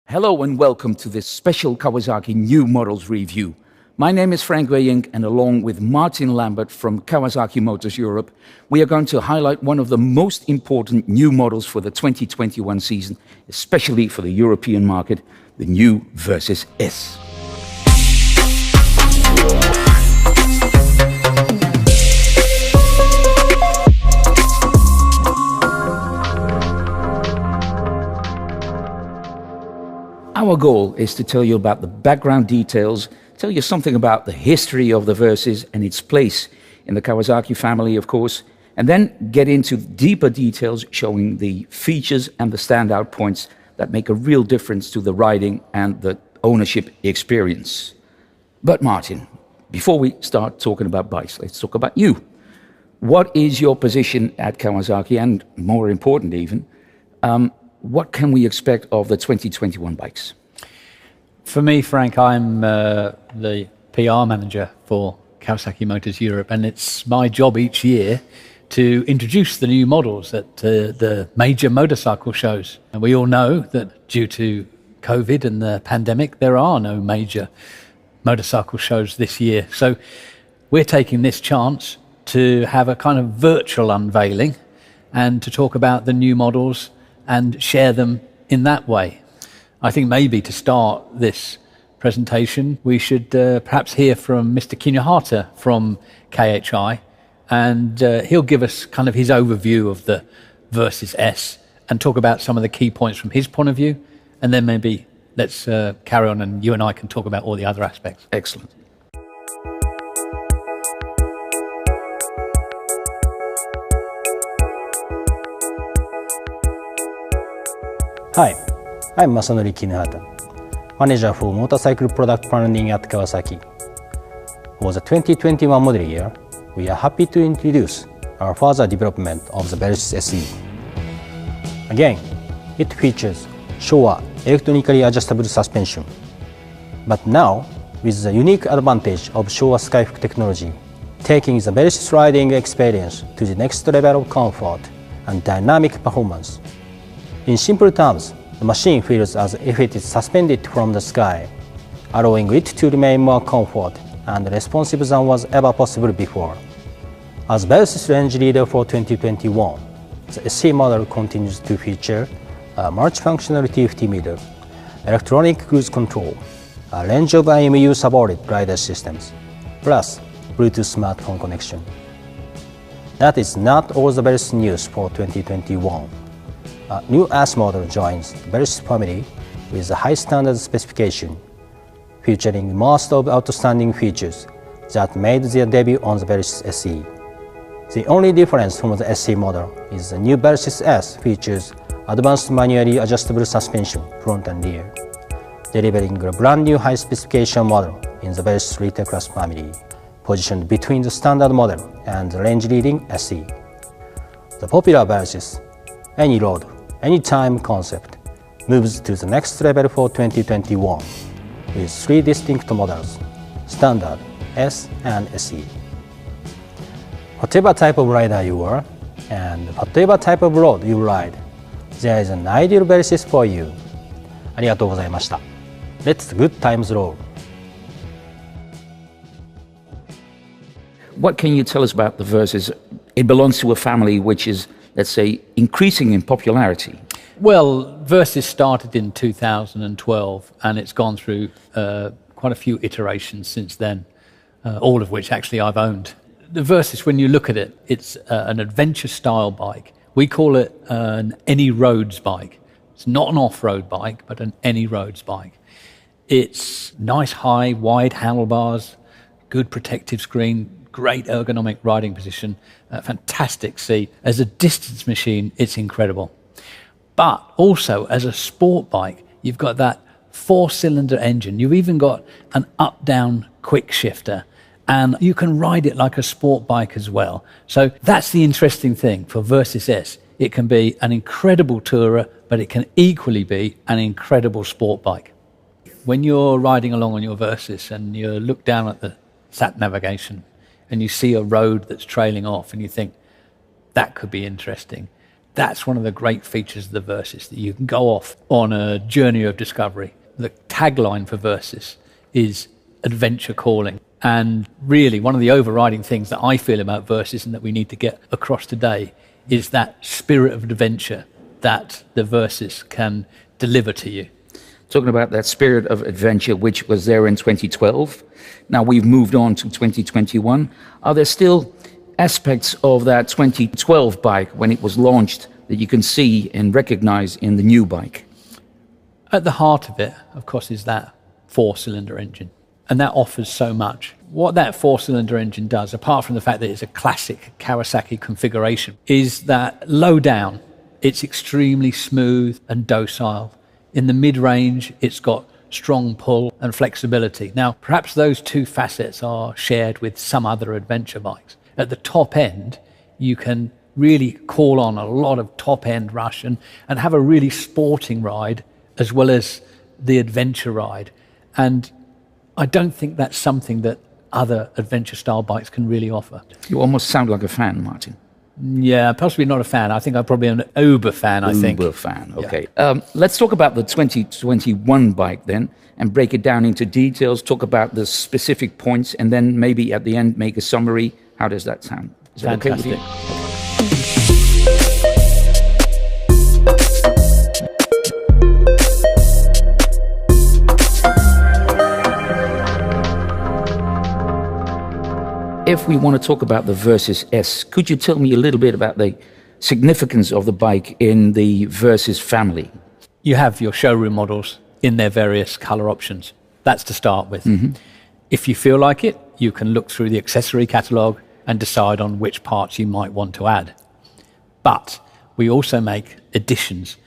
Hello and welcome to this special Kawasaki new models review. My name is Frank Weyink, and along with Martin Lambert from Kawasaki Motors Europe, we are going to highlight one of the most important new models for the 2021 season, especially for the European market, the new Versys S. Our goal is to tell you about the background details, tell you something about the history of the Versys and its place in the Kawasaki family, of course, and then get into deeper details showing the features and the standout points that make a real difference to the riding and the ownership experience. But Martin, before we start talking about bikes, let's talk about you. What is your position at Kawasaki, and more important even, what can we expect of the 2021 bikes? For me, Frank, I'm the PR manager for Kawasaki Motors Europe, and it's my job each year to introduce the new models at the major motorcycle shows. And we all know that due to COVID and the pandemic, there are no major motorcycle shows this year. So we're taking this chance to have a kind of virtual unveiling and to talk about the new models and share them in that way. I think maybe to start this presentation, we should perhaps hear from Mr. Kinuhata from KHI, and he'll give us kind of his overview of the Versys S and talk about some of the key points from his point of view, and then maybe let's carry on and you and I can talk about all the other aspects. Excellent. Hi, I'm Masanori Kinuhata, Manager for Motorcycle Product Planning at Kawasaki. For the 2021 model year, we are happy to introduce our further development of the Versys SE. Again, it features Showa electronically adjustable suspension, but now with the unique advantage of Showa Skyhook technology, taking the Versys riding experience to the next level of comfort and dynamic performance. In simple terms, the machine feels as if it is suspended from the sky, allowing it to remain more comfort and responsive than was ever possible before. As Versys range leader for 2021, the SE model continues to feature a multifunctional TFT mirror, electronic cruise control, a range of IMU-supported rider systems, plus Bluetooth smartphone connection. That is not all the Versys news for 2021. A new S model joins the Versys family with a high standard specification, featuring most of outstanding features that made their debut on the Versys SE. The only difference from the SE model is the new Versys S features advanced manually adjustable suspension front and rear, delivering a brand new high specification model in the Versys retail class family, positioned between the standard model and the range-leading SE. The popular Versys Any Road, Anytime concept moves to the next level for 2021 with three distinct models, Standard, S, and SE. Whatever type of rider you are, and whatever type of road you ride, there is an ideal Versys for you. ありがとうございました。Let's good times roll. What can you tell us about the Versys? It belongs to a family which is, let's say, increasing in popularity. Well, Versys started in 2012 and it's gone through quite a few iterations since then, all of which actually I've owned. The Versys, when you look at it, it's an adventure style bike. We call it an any roads bike. It's not an off-road bike, but an any roads bike. It's nice, high, wide handlebars, good protective screen, great ergonomic riding position, a fantastic seat. As a distance machine, it's incredible. But also as a sport bike, you've got that four-cylinder engine. You've even got an up-down quick shifter, and you can ride it like a sport bike as well. So that's the interesting thing for Versys S. It can be an incredible tourer, but it can equally be an incredible sport bike. When you're riding along on your Versys and you look down at the sat navigation and you see a road that's trailing off and you think, that could be interesting, That's one of the great features of the Versys, that you can go off on a journey of discovery. The tagline for Versys is adventure calling. And really, one of the overriding things that I feel about Versys and that we need to get across today is that spirit of adventure that the Versys can deliver to you. Talking about that spirit of adventure, which was there in 2012. Now we've moved on to 2021. Are there still aspects of that 2012 bike when it was launched that you can see and recognize in the new bike? At the heart of it, of course, is that four-cylinder engine. And that offers so much. What that four-cylinder engine does, apart from the fact that it's a classic Kawasaki configuration, is that low down, it's extremely smooth and docile. In the mid-range, it's got strong pull and flexibility. Now, perhaps those two facets are shared with some other adventure bikes. At the top end, you can really call on a lot of top-end rush and have a really sporting ride as well as the adventure ride. And I don't think that's something that other adventure-style bikes can really offer. You almost sound like a fan, Martin. Yeah, possibly not a fan. I think I'm probably an Uber fan, Uber fan, okay. Yeah. Let's talk about the 2021 bike then and break it down into details, talk about the specific points, and then maybe at the end make a summary. How does that sound? Is that okay with you? If we want to talk about the Versys S, could you tell me a little bit about the significance of the bike in the Versys family? You have your showroom models in their various color options. That's to start with. Mm-hmm. If you feel like it, you can look through the accessory catalogue and decide on which parts you might want to add. But we also make editions,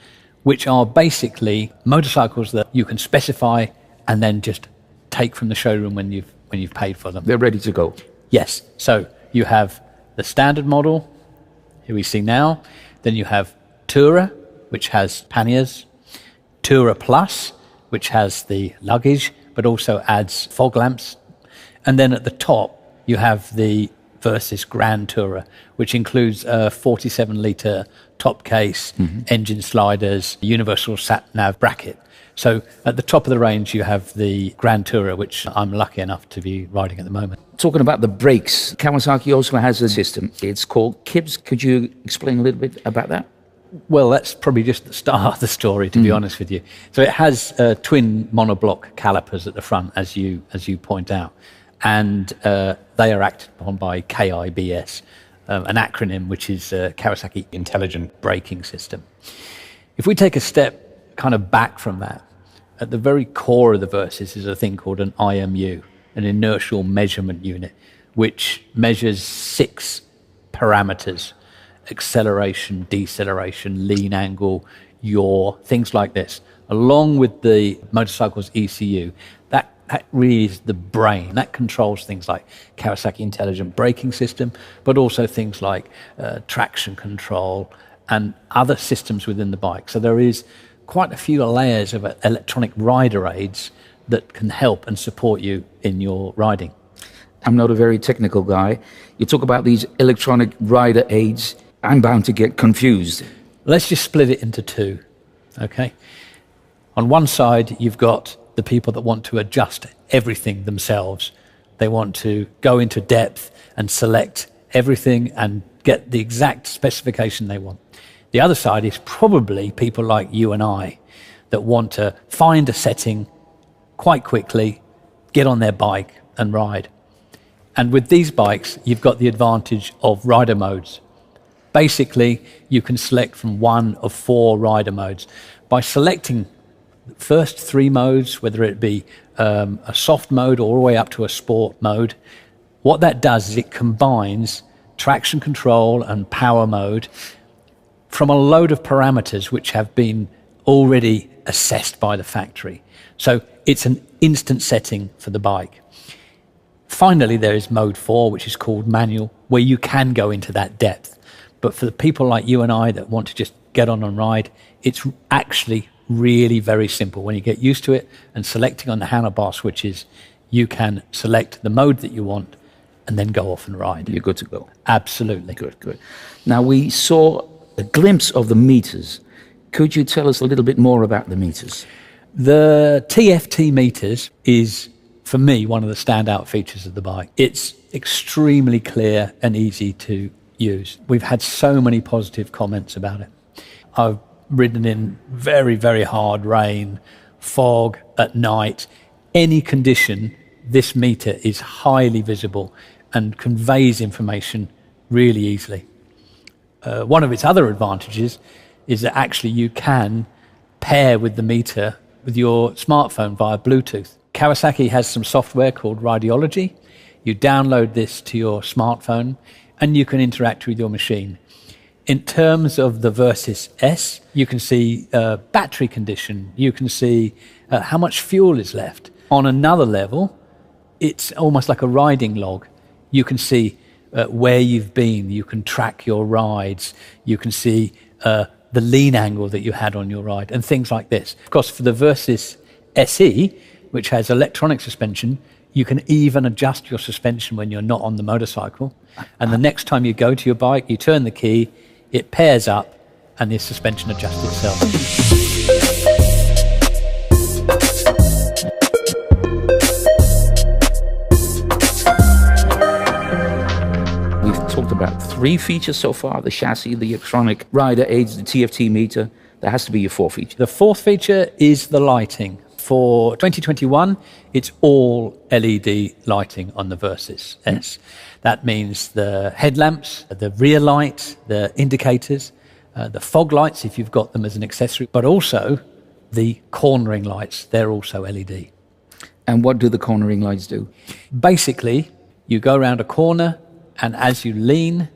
which are basically motorcycles that you can specify and then just take from the showroom when you've paid for them. They're ready to go. Yes. So you have the standard model, here we see now. Then you have Tourer, which has panniers. Tourer Plus, which has the luggage, but also adds fog lamps. And then at the top, you have the Versys Grand Tourer, which includes a 47-litre top case, engine sliders, universal sat-nav bracket. So at the top of the range, you have the Grand Tourer, which I'm lucky enough to be riding at the moment. Talking about the brakes, Kawasaki also has a system. It's called KIBS. Could you explain a little bit about that? Well, that's probably just the start of the story, to be honest with you. So it has twin monoblock calipers at the front, as you point out. And they are acted upon by KIBS, an acronym which is Kawasaki Intelligent Braking System. If we take a step kind of back from that, at the very core of the Versys is a thing called an IMU, an inertial measurement unit, which measures 6 parameters: acceleration, deceleration, lean angle, yaw, things like this, along with the motorcycle's ECU. That really is the brain. That controls things like Kawasaki Intelligent Braking System, but also things like traction control and other systems within the bike. So there is quite a few layers of electronic rider aids that can help and support you in your riding. I'm not a very technical guy. You talk about these electronic rider aids. I'm bound to get confused. Let's just split it into two, okay? On one side, you've got the people that want to adjust everything themselves. They want to go into depth and select everything and get the exact specification they want. The other side is probably people like you and I that want to find a setting quite quickly, get on their bike and ride. And with these bikes, you've got the advantage of rider modes. Basically, you can select from one of 4 rider modes. By selecting the first 3 modes, whether it be a soft mode all the way up to a sport mode, what that does is it combines traction control and power mode from a load of parameters which have been already assessed by the factory. So it's an instant setting for the bike. Finally, there is mode 4, which is called manual, where you can go into that depth. But for the people like you and I that want to just get on and ride, it's actually really very simple. When you get used to it and selecting on the handlebar switches, you can select the mode that you want and then go off and ride. You're good to go. Absolutely. Good. Now, we saw a glimpse of the meters. Could you tell us a little bit more about the meters? The TFT meters is, for me, one of the standout features of the bike. It's extremely clear and easy to use. We've had so many positive comments about it. I've ridden in very, very hard rain, fog, at night. Any condition, this meter is highly visible and conveys information really easily. One of its other advantages is that actually you can pair with the meter with your smartphone via Bluetooth. Kawasaki has some software called Radiology. You download this to your smartphone and you can interact with your machine. In terms of the Versys S, you can see battery condition, you can see how much fuel is left. On another level, it's almost like a riding log. You can see where you've been, you can track your rides, you can see the lean angle that you had on your ride, and things like this. Of course, for the Versys SE, which has electronic suspension, you can even adjust your suspension when you're not on the motorcycle. And the next time you go to your bike, you turn the key, it pairs up, and the suspension adjusts itself. We've talked about 3 features so far: the chassis, the electronic rider aids, the TFT meter. There has to be a 4th feature. The 4th feature is the lighting. For 2021, it's all LED lighting on the Versys S. That means the headlamps, the rear light, the indicators, the fog lights if you've got them as an accessory, but also the cornering lights. They're also LED. And what do the cornering lights do? Basically, you go around a corner, and as you lean,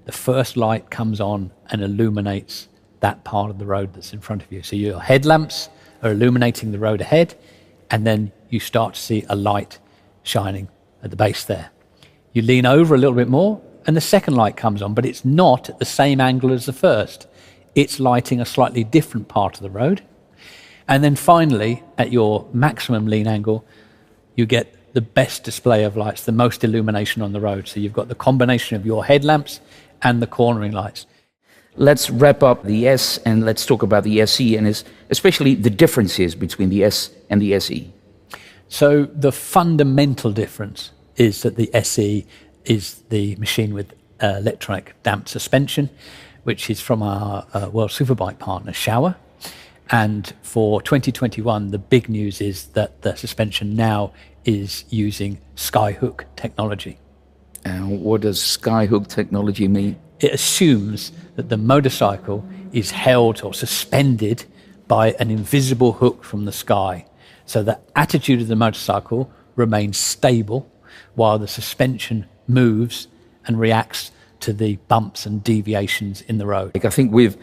the first light comes on and illuminates that part of the road that's in front of you. So your headlamps are illuminating the road ahead, and then you start to see a light shining at the base there. You lean over a little bit more, and the second light comes on, but it's not at the same angle as the first. It's lighting a slightly different part of the road. And then finally, at your maximum lean angle, you get the best display of lights, the most illumination on the road. So you've got the combination of your headlamps and the cornering lights. Let's wrap up the S and let's talk about the SE and especially the differences between the S and the SE. So the fundamental difference is that the SE is the machine with electronic damped suspension, which is from our World Superbike partner, Showa. And for 2021, the big news is that the suspension now is using skyhook technology. And what does skyhook technology mean? It assumes that the motorcycle is held or suspended by an invisible hook from the sky. So the attitude of the motorcycle remains stable while the suspension moves and reacts to the bumps and deviations in the road. I think we've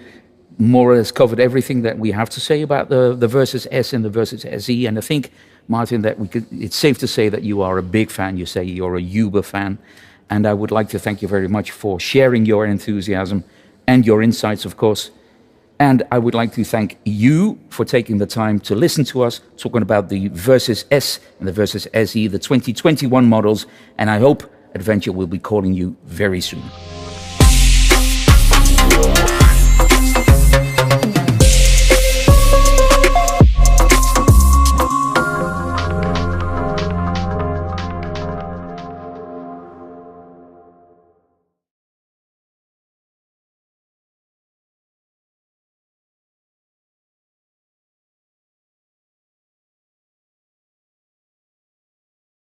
more or less covered everything that we have to say about the Versys S and the Versys SE. And I think, Martin, that it's safe to say that you are a big fan. You say you're a Uber fan. And I would like to thank you very much for sharing your enthusiasm and your insights, of course. And I would like to thank you for taking the time to listen to us talking about the Versys S and the Versys SE, the 2021 models. And I hope Adventure will be calling you very soon.